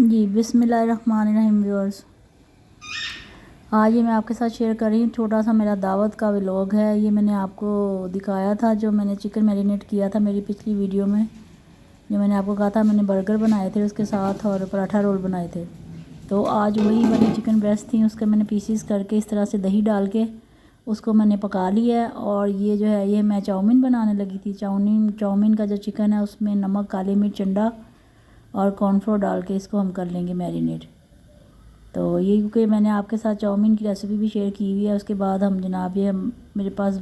जी बिस्मिल्लाहिर्रहमानिर्रहीम व्यूअर्स, आज ये मैं आपके साथ शेयर कर रही हूँ छोटा सा मेरा दावत का व्लॉग है। ये मैंने आपको दिखाया था जो मैंने चिकन मैरिनेट किया था मेरी पिछली वीडियो में, जो मैंने आपको कहा था मैंने बर्गर बनाए थे उसके साथ और पराठा रोल बनाए थे। तो आज वही वाली चिकन ब्रेस्ट थी, उसके मैंने पीसीस करके इस तरह से दही डाल के उसको मैंने पका लिया है। और ये जो है ये मैं चाउमीन बनाने लगी थी। चाउमीन का जो चिकन है उसमें नमक, काली मिर्च, अंडा और कॉर्नफ्लोर डाल के इसको हम कर लेंगे मैरिनेट। तो ये क्योंकि मैंने आपके साथ चाउमीन की रेसिपी भी शेयर की हुई है। उसके बाद हम जनाब ये मेरे पास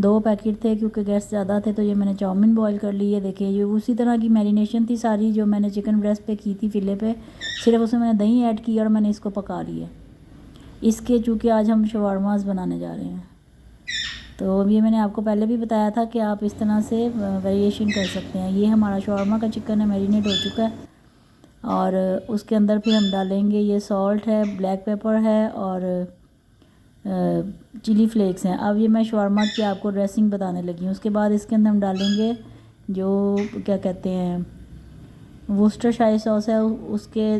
2 पैकेट थे, क्योंकि गेस्ट ज़्यादा थे तो ये मैंने चाउमीन बॉईल कर ली है। देखिए ये उसी तरह की मैरिनेशन थी सारी जो मैंने चिकन ब्रेस्ट पे की थी फिले पे, सिर्फ उसमें मैंने दही ऐड की और मैंने इसको पका लिया। इसके चूँकि आज हम शवारमास बनाने जा रहे हैं, तो ये मैंने आपको पहले भी बताया था कि आप इस तरह से वेरिएशन कर सकते हैं। ये हमारा शवारमा का चिकन है, मैरिनेट हो चुका है। और उसके अंदर फिर हम डालेंगे ये सॉल्ट है, ब्लैक पेपर है और चिली फ्लेक्स हैं। अब ये मैं शवारमा की आपको ड्रेसिंग बताने लगी हूँ। उसके बाद इसके अंदर हम डालेंगे जो क्या कहते हैं वुस्टरशायर सॉस है, उसके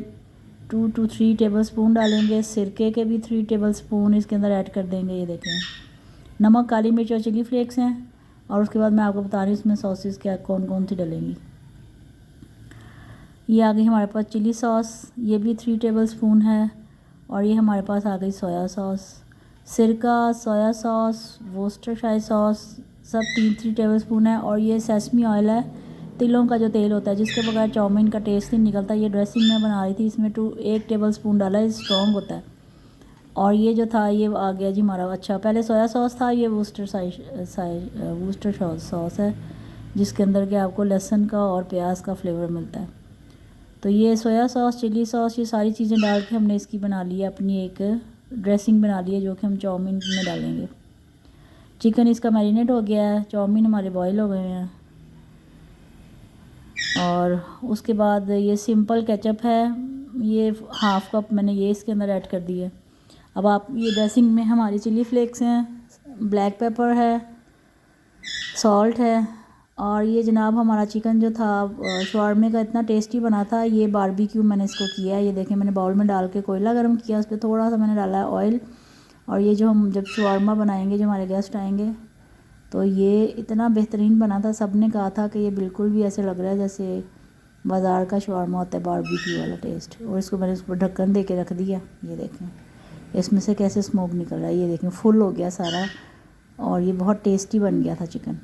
2 to 3 टेबल स्पून डालेंगे। सिरके के भी 3 टेबल स्पून इसके अंदर ऐड कर देंगे। ये देखें, नमक, काली मिर्च और चिली फ्लेक्स हैं। और उसके बाद मैं आपको बता रही हूँ इसमें सॉसेस क्या कौन कौन सी डलेंगी। ये आ गई हमारे पास चिली सॉस, ये भी 3 टेबल स्पून है। और ये हमारे पास आ गई सोया सॉस, सिरका, सोया सॉस, वोस्टरशायर सॉस, सब 3 टेबल स्पून है। और ये सेसमी ऑयल है, तिलों का जो तेल होता है जिसके बगैर चाउमीन का टेस्ट नहीं निकलता। ये ड्रेसिंग मैं बना रही थी, इसमें 1 टेबल स्पून डाला है, स्ट्रॉन्ग होता है। और ये जो था ये आ गया जी हमारा, अच्छा पहले सोया सॉस था, ये वूस्टर सॉस है जिसके अंदर के आपको लहसुन का और प्याज का फ्लेवर मिलता है। तो ये सोया सॉस, चिली सॉस, ये सारी चीज़ें डाल के हमने इसकी बना ली है, अपनी एक ड्रेसिंग बना ली है जो कि हम चाउमीन में डालेंगे। चिकन इसका मैरिनेट हो गया है, चाउमीन हमारे बॉईल हो गए हैं। और उसके बाद ये सिंपल केचप है, ये 1/2 कप मैंने ये इसके अंदर ऐड कर दी है। अब आप ये ड्रेसिंग में हमारी चिली फ्लेक्स हैं, ब्लैक पेपर है, सॉल्ट है। और ये जनाब हमारा चिकन जो था शवारमे का इतना टेस्टी बना था, ये बारबेक्यू मैंने इसको किया है। ये देखें मैंने बाउल में डाल के कोयला गर्म किया, उस पर थोड़ा सा मैंने डाला है ऑयल। और ये जो हम जब शवारमा बनाएंगे, जो हमारे गेस्ट आएंगे, तो ये इतना बेहतरीन बना था। सब ने कहा था कि ये बिल्कुल भी ऐसे लग रहा है जैसे बाज़ार का शवारमा होता है, बारबेक्यू वाला टेस्ट। और इसको मैंने उस पर ढक्कन दे के रख दिया। ये देखें इसमें से कैसे स्मोक निकल रहा है, ये देखें फुल हो गया सारा। और ये बहुत टेस्टी बन गया था चिकन।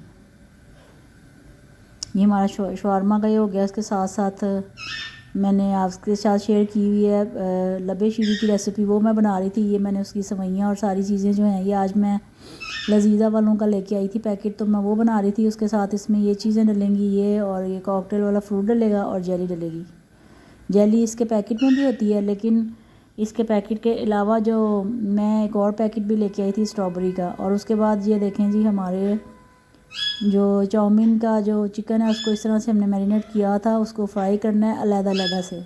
ये हमारा शवारमा का ये हो गया। उसके साथ साथ मैंने आपके साथ शेयर की हुई है लबे शीरी की रेसिपी, वो मैं बना रही थी। ये मैंने उसकी सवैयाँ और सारी चीज़ें जो हैं ये आज मैं लजीज़ा वालों का लेके आई थी पैकेट, तो मैं वो बना रही थी। उसके साथ इसमें ये चीज़ें डलेंगी, ये और ये कॉकटेल वाला फ्रूट डलेगा और जेली डलेगी। जेली इसके पैकेट में भी होती है, लेकिन इसके पैकेट के अलावा जो मैं एक और पैकेट भी लेके आई थी स्ट्रॉबेरी का। और उसके बाद ये देखें जी हमारे जो चाउमीन का जो चिकन है उसको इस तरह से हमने मैरिनेट किया था, उसको फ्राई करना है अलग-अलग से।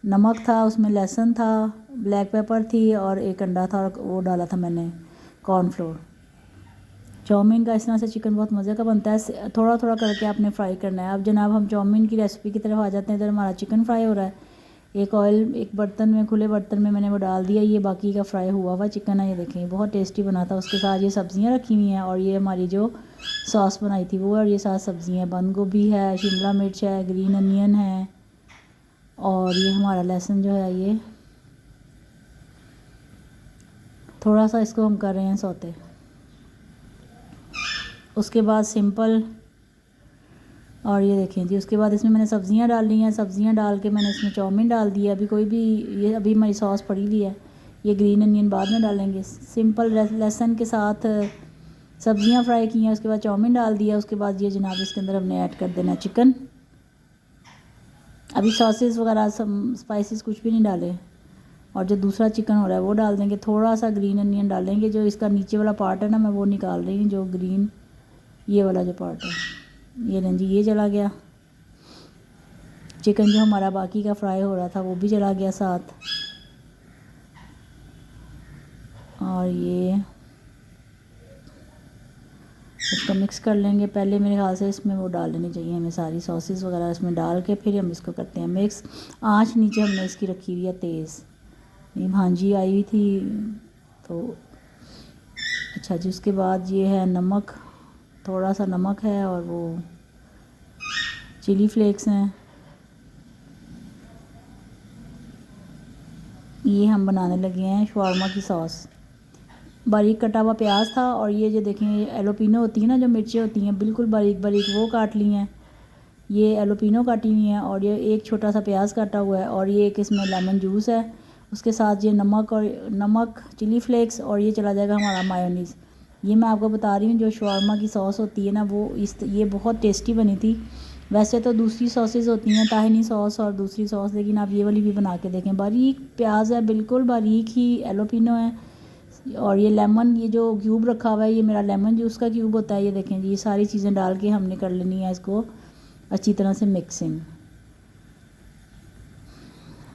नमक था, उसमें लहसुन था, ब्लैक पेपर थी और एक अंडा था, और वो डाला था मैंने कॉर्नफ्लोर। चाउमीन का इस तरह से चिकन बहुत मज़े का बनता है, थोड़ा थोड़ा करके आपने फ्राई करना है। अब जनाब हम चाउमीन की रेसिपी की तरफ आ जाते हैं। इधर हमारा चिकन फ्राई हो रहा है, एक ऑयल एक बर्तन में, खुले बर्तन में मैंने वो डाल दिया। ये बाकी का फ्राई हुआ हुआ चिकन है, ये देखें बहुत टेस्टी बना था। उसके साथ ये सब्ज़ियाँ रखी हुई हैं और ये हमारी जो सॉस बनाई थी वो, और ये साथ सब्ज़ियाँ, बंद गोभी है, शिमला मिर्च है, ग्रीन अनियन है, और ये हमारा लहसुन जो है ये थोड़ा सा इसको हम कर रहे हैं सौते। उसके बाद सिंपल, और ये देखें जी उसके बाद इसमें मैंने सब्ज़ियाँ डाल ली हैं। सब्ज़ियाँ डाल के मैंने इसमें चाउमीन डाल दिया। अभी कोई भी, ये अभी हमारी सॉस पड़ी हुई है, ये ग्रीन अनियन बाद में डालेंगे। सिंपल लहसुन के साथ सब्ज़ियाँ फ्राई की हैं, उसके बाद चाउमीन डाल दिया। उसके बाद ये जनाब इसके अंदर हमने ऐड कर देना चिकन। अभी सॉसेस वगैरह स्पाइसेस कुछ भी नहीं डाले। और जो दूसरा चिकन हो रहा है वो डाल देंगे। थोड़ा सा ग्रीन अनियन डालेंगे, जो इसका नीचे वाला पार्ट है ना मैं वो निकाल रही हूँ, जो ग्रीन ये वाला जो पार्ट है। ये लें जी, ये चला गया। चिकन जो हमारा बाकी का फ्राई हो रहा था वो भी चला गया साथ। और ये इसको मिक्स कर लेंगे। पहले मेरे ख्याल से इसमें वो डाल लेनी चाहिए हमें, सारी सॉसेस वगैरह इसमें डाल के फिर हम इसको करते हैं मिक्स। आँच नीचे हमने इसकी रखी हुई है तेज़। ये भांजी आई हुई थी तो अच्छा जी। उसके बाद ये है नमक, थोड़ा सा नमक है और वो चिली फ्लेक्स हैं। ये हम बनाने लगे हैं शवारमा की सॉस। बारीक कटा हुआ प्याज था और ये जो देखें एलोपिनो होती है ना, जो मिर्चें होती हैं बिल्कुल बारीक बारीक, वो काट ली हैं। ये एलोपिनो काटी हुई हैं और ये एक छोटा सा प्याज काटा हुआ है और ये एक इसमें लेमन जूस है। उसके साथ ये नमक चिली फ्लेक्स और ये चला जाएगा हमारा मायोनीज़। ये मैं आपको बता रही हूँ जो शवारमा की सॉस होती है ना, वो ये बहुत टेस्टी बनी थी। वैसे तो दूसरी सॉसेज होती हैं, ताहिनी सॉस और दूसरी सॉस, लेकिन आप ये वाली भी बना के देखें। बारीक प्याज है, बिल्कुल बारीक ही एलोपिनो है और ये लेमन, ये जो क्यूब रखा हुआ है ये मेरा लेमन जूस का क्यूब होता है। ये देखें जी, ये सारी चीज़ें डाल के हमने कर लेनी है इसको अच्छी तरह से मिक्सिंग।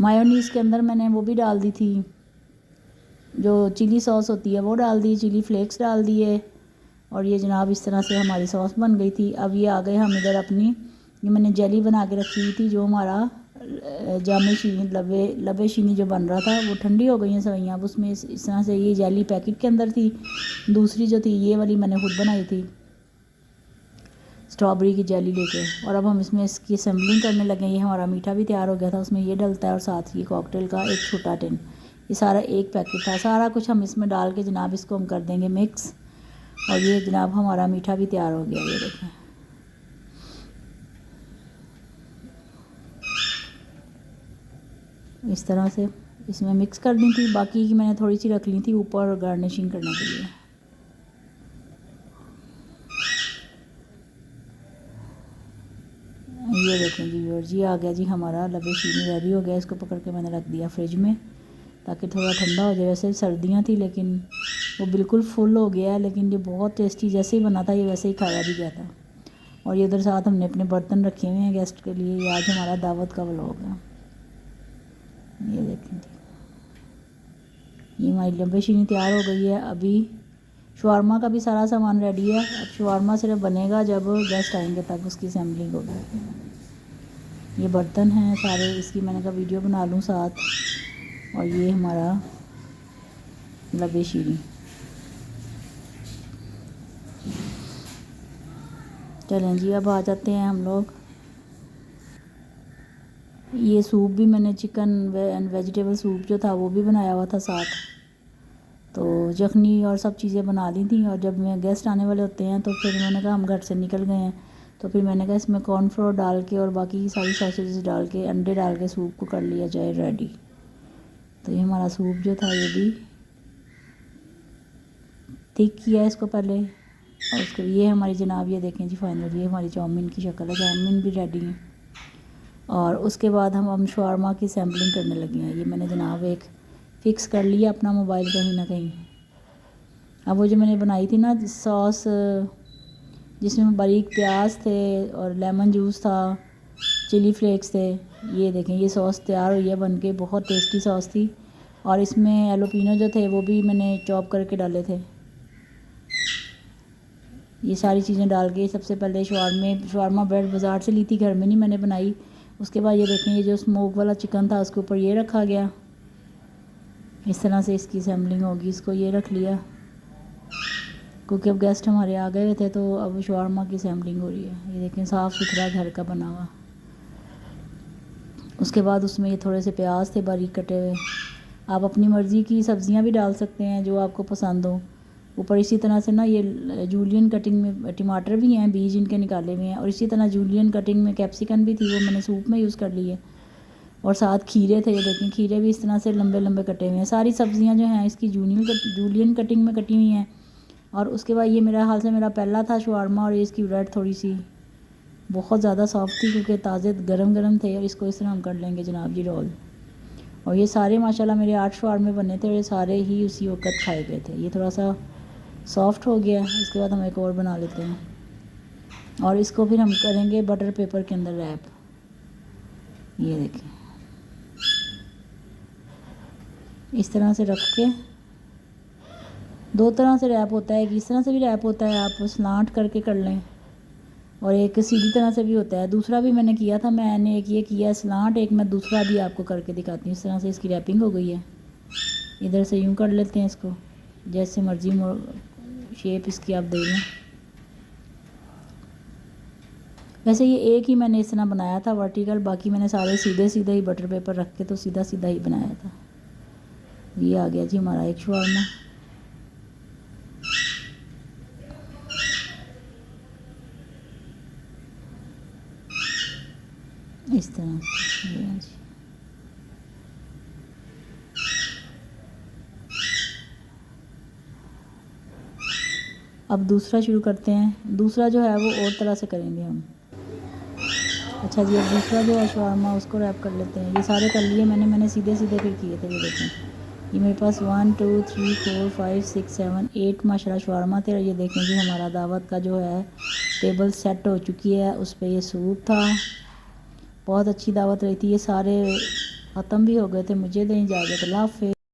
मायोनीज़ के अंदर मैंने वो भी डाल दी थी, जो चिली सॉस होती है वो डाल दी, चिली फ्लेक्स डाल दिए और ये जनाब इस तरह से हमारी सॉस बन गई थी। अब ये आ गए हम इधर अपनी, ये मैंने जेली बना के रखी हुई थी, जो हमारा जामे शीनी लबे शीनी जो बन रहा था, वो ठंडी हो गई हैं सवैयाँ। अब उसमें इस तरह से ये जेली पैकेट के अंदर थी। दूसरी जो थी ये वाली मैंने खुद बनाई थी, स्ट्रॉबेरी की जेली लेके। और अब हम इसमें इसकी असेंबलिंग करने लगे। ये हमारा मीठा भी तैयार हो गया था, उसमें ये डलता है और साथ ही कॉकटेल का एक छोटा टिन, ये सारा एक पैकेट था। सारा कुछ हम इसमें डाल के जनाब इसको हम कर देंगे मिक्स। और ये जनाब हमारा मीठा भी तैयार हो गया। ये देखें, इस तरह से इसमें मिक्स कर दी थी। बाकी की मैंने थोड़ी सी रख ली थी ऊपर गार्निशिंग करने के लिए। ये देखें जी व्यूअर्स, ये आ गया जी हमारा लबे शीनी रेडी हो गया। इसको पकड़ के मैंने रख दिया फ्रिज में ताकि थोड़ा ठंडा हो जाए। वैसे सर्दियाँ थी लेकिन वो बिल्कुल फुल हो गया है, लेकिन ये बहुत टेस्टी जैसे ही बना था ये वैसे ही खाया भी गया था। और ये उधर साथ हमने अपने बर्तन रखे हुए हैं गेस्ट के लिए। ये आज हमारा दावत का व्लॉग है। ये देखें जी, ये हमारी लंबे शीनी तैयार हो गई है। अभी शवारमा का भी सारा सामान रेडी है। अब शवारमा सिर्फ बनेगा जब गेस्ट आएंगे तब उसकी असेंबलिंग होगी। ये बर्तन हैं सारे, इसकी मैंने कहा वीडियो बना लूँ साथ। और ये हमारा लबे शीनी। चलें जी, अब आ जाते हैं हम लोग। ये सूप भी मैंने चिकन एंड वेजिटेबल सूप जो था वो भी बनाया हुआ था साथ। तो यखनी और सब चीज़ें बना ली थी। और जब मैं गेस्ट आने वाले होते हैं तो फिर उन्होंने कहा हम घर से निकल गए हैं, तो फिर मैंने कहा इसमें कॉर्नफ्लोर डाल के और बाकी की सारी सॉसेजेस डाल के अंडे डाल के सूप को कर लिया जाए रेडी। तो ये हमारा सूप जो था ये भी थिक किया इसको पहले। और उसको ये हमारी जनाब, ये देखें जी फाइनल, ये हमारी चाउमीन की शक्ल है। चाउमीन भी रेडी है। और उसके बाद हम शवारमा की सैम्पलिंग करने लगे हैं। ये मैंने जनाब एक फ़िक्स कर लिया अपना मोबाइल कहीं ना कहीं। अब वो जो मैंने बनाई थी ना सॉस, जिसमें बारीक प्याज थे और लेमन जूस था, चिली फ्लेक्स थे, ये देखें ये सॉस तैयार हुई है बनके। बहुत टेस्टी सॉस थी। और इसमें एलोपिनो जो थे वो भी मैंने चॉप करके डाले थे। ये सारी चीज़ें डाल के सबसे पहले शवारमा ब्रेड बाज़ार से ली थी, घर में नहीं मैंने बनाई। उसके बाद ये देखें, ये जो स्मोक वाला चिकन था उसके ऊपर ये रखा गया। इस तरह से इसकी असेंबलिंग होगी। इसको ये रख लिया क्योंकि अब गेस्ट हमारे आ गए थे, तो अब शवारमा की असेंबलिंग हो रही है। ये देखें साफ़ सुथरा घर का बना हुआ। उसके बाद उसमें ये थोड़े से प्याज थे बारीक कटे हुए। आप अपनी मर्ज़ी की सब्ज़ियां भी डाल सकते हैं जो आपको पसंद हो ऊपर। इसी तरह से ना ये जूलियन कटिंग में टमाटर भी हैं, बीज इनके निकाले हुए हैं। और इसी तरह जूलियन कटिंग में कैप्सिकम भी थी, वो मैंने सूप में यूज़ कर ली है। और साथ खीरे थे, ये देखें खीरे भी इस तरह से लंबे लंबे कटे हुए हैं। सारी सब्ज़ियां जो हैं इसकी जूलियन कटिंग में कटी हुई हैं। और उसके बाद ये मेरा हाल से मेरा पहला था शवारमा। और ये इसकी ब्रेड थोड़ी सी बहुत ज़्यादा सॉफ्ट थी क्योंकि ताज़े गरम गरम थे। और इसको इस तरह हम कर लेंगे जनाब जी रोल। और ये सारे माशाल्लाह मेरे 8 शवारमे बने थे और ये सारे ही उसी वक्त खाए गए थे। ये थोड़ा सा सॉफ्ट हो गया। इसके बाद हम एक और बना लेते हैं और इसको फिर हम करेंगे बटर पेपर के अंदर रैप। ये देखें इस तरह से रख के दो तरह से रैप होता है, एक इस तरह से भी रैप होता है, आप स्लांट करके कर लें, और एक सीधी तरह से भी होता है। दूसरा भी मैंने किया था, मैंने एक ये किया है स्लांट, एक मैं दूसरा भी आपको करके दिखाती हूँ। इस तरह से इसकी रैपिंग हो गई है। इधर से यूँ कर लेते हैं इसको, जैसे मर्जी शेप इसकी आप दे लें। वैसे ये एक ही मैंने इस तरह बनाया था वर्टिकल, बाकी मैंने सारे सीधे सीधे ही बटर पेपर रख के तो सीधा सीधा ही बनाया था। ये आ गया जी हमारा एक शवारमा। इस तरह से अब दूसरा शुरू करते हैं। दूसरा जो है वो और तरह से करेंगे हम। अच्छा जी, अब दूसरा जो है शवारमा उसको रैप कर लेते हैं। ये सारे कर लिए मैंने सीधे सीधे फिर किए थे। ये देखें, ये मेरे पास 1 2 3 4 5 6 7 8 माशाल्लाह शवारमा थे। और ये देखें जी हमारा दावत का जो है टेबल सेट हो चुकी है। उस पर ये सूप था, बहुत अच्छी दावत रही थी। ये सारे ख़त्म भी हो गए थे। मुझे दें इजाज़त, अल्लाह हाफ़िज़।